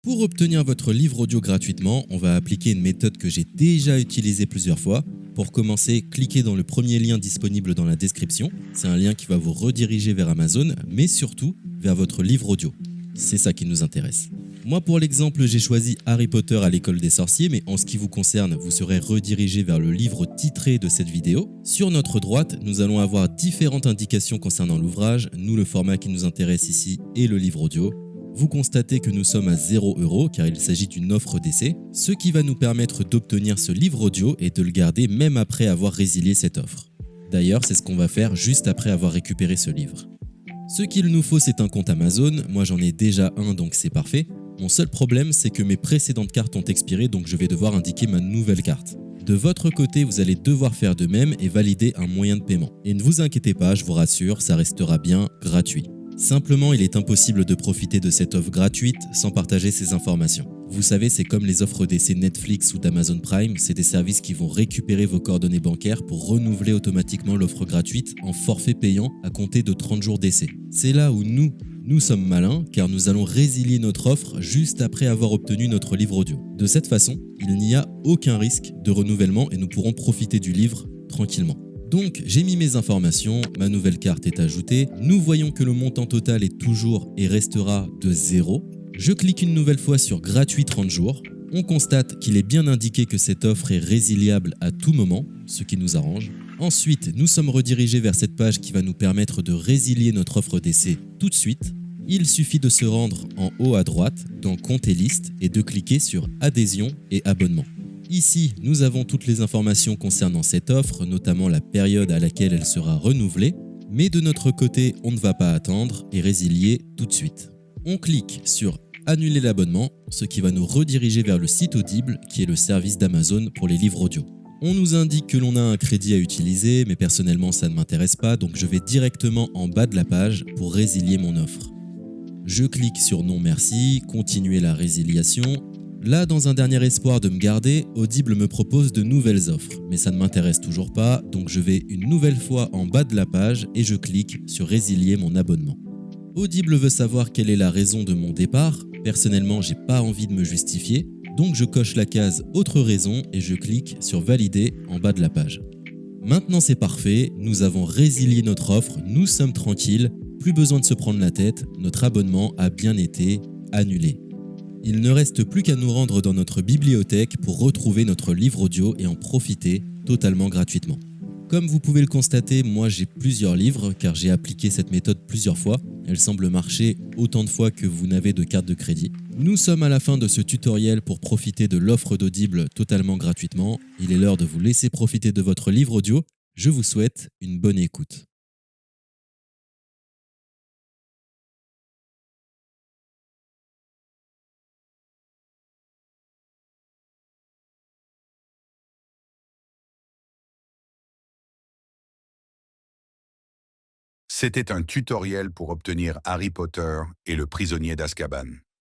Pour obtenir votre livre audio gratuitement, on va appliquer une méthode que j'ai déjà utilisée plusieurs fois. Pour commencer, cliquez dans le premier lien disponible dans la description. C'est un lien qui va vous rediriger vers Amazon, mais surtout vers votre livre audio. C'est ça qui nous intéresse. Moi, pour l'exemple, j'ai choisi Harry Potter à l'école des sorciers, mais en ce qui vous concerne, vous serez redirigé vers le livre titré de cette vidéo. Sur notre droite, nous allons avoir différentes indications concernant l'ouvrage. Nous, le format qui nous intéresse ici est le livre audio. Vous constatez que nous sommes à 0 € car il s'agit d'une offre d'essai, ce qui va nous permettre d'obtenir ce livre audio et de le garder même après avoir résilié cette offre. D'ailleurs, c'est ce qu'on va faire juste après avoir récupéré ce livre. Ce qu'il nous faut, c'est un compte Amazon. Moi, j'en ai déjà un, donc c'est parfait. Mon seul problème, c'est que mes précédentes cartes ont expiré, donc je vais devoir indiquer ma nouvelle carte. De votre côté, vous allez devoir faire de même et valider un moyen de paiement. Et ne vous inquiétez pas, je vous rassure, ça restera bien gratuit. Simplement, il est impossible de profiter de cette offre gratuite sans partager ces informations. Vous savez, c'est comme les offres d'essai Netflix ou d'Amazon Prime, c'est des services qui vont récupérer vos coordonnées bancaires pour renouveler automatiquement l'offre gratuite en forfait payant à compter de 30 jours d'essai. C'est là où nous sommes malins car nous allons résilier notre offre juste après avoir obtenu notre livre audio. De cette façon, il n'y a aucun risque de renouvellement et nous pourrons profiter du livre tranquillement. Donc j'ai mis mes informations, ma nouvelle carte est ajoutée, nous voyons que le montant total est toujours et restera de 0. Je clique une nouvelle fois sur gratuit 30 jours, on constate qu'il est bien indiqué que cette offre est résiliable à tout moment, ce qui nous arrange. Ensuite, nous sommes redirigés vers cette page qui va nous permettre de résilier notre offre d'essai tout de suite. Il suffit de se rendre en haut à droite dans Compte et liste et de cliquer sur Adhésion et abonnement. Ici, nous avons toutes les informations concernant cette offre, notamment la période à laquelle elle sera renouvelée, mais de notre côté, on ne va pas attendre et résilier tout de suite. On clique sur Annuler l'abonnement, ce qui va nous rediriger vers le site Audible, qui est le service d'Amazon pour les livres audio. On nous indique que l'on a un crédit à utiliser, mais personnellement ça ne m'intéresse pas, donc je vais directement en bas de la page pour résilier mon offre. Je clique sur Non merci, continuer la résiliation. Là, dans un dernier espoir de me garder, Audible me propose de nouvelles offres, mais ça ne m'intéresse toujours pas, donc je vais une nouvelle fois en bas de la page et je clique sur Résilier mon abonnement. Audible veut savoir quelle est la raison de mon départ. Personnellement, j'ai pas envie de me justifier, donc je coche la case Autre raison et je clique sur Valider en bas de la page. Maintenant c'est parfait, nous avons résilié notre offre, nous sommes tranquilles, plus besoin de se prendre la tête, notre abonnement a bien été annulé. Il ne reste plus qu'à nous rendre dans notre bibliothèque pour retrouver notre livre audio et en profiter totalement gratuitement. Comme vous pouvez le constater, moi j'ai plusieurs livres car j'ai appliqué cette méthode plusieurs fois. Elle semble marcher autant de fois que vous n'avez de carte de crédit. Nous sommes à la fin de ce tutoriel pour profiter de l'offre d'Audible totalement gratuitement. Il est l'heure de vous laisser profiter de votre livre audio. Je vous souhaite une bonne écoute. C'était un tutoriel pour obtenir Harry Potter et le prisonnier d'Azkaban.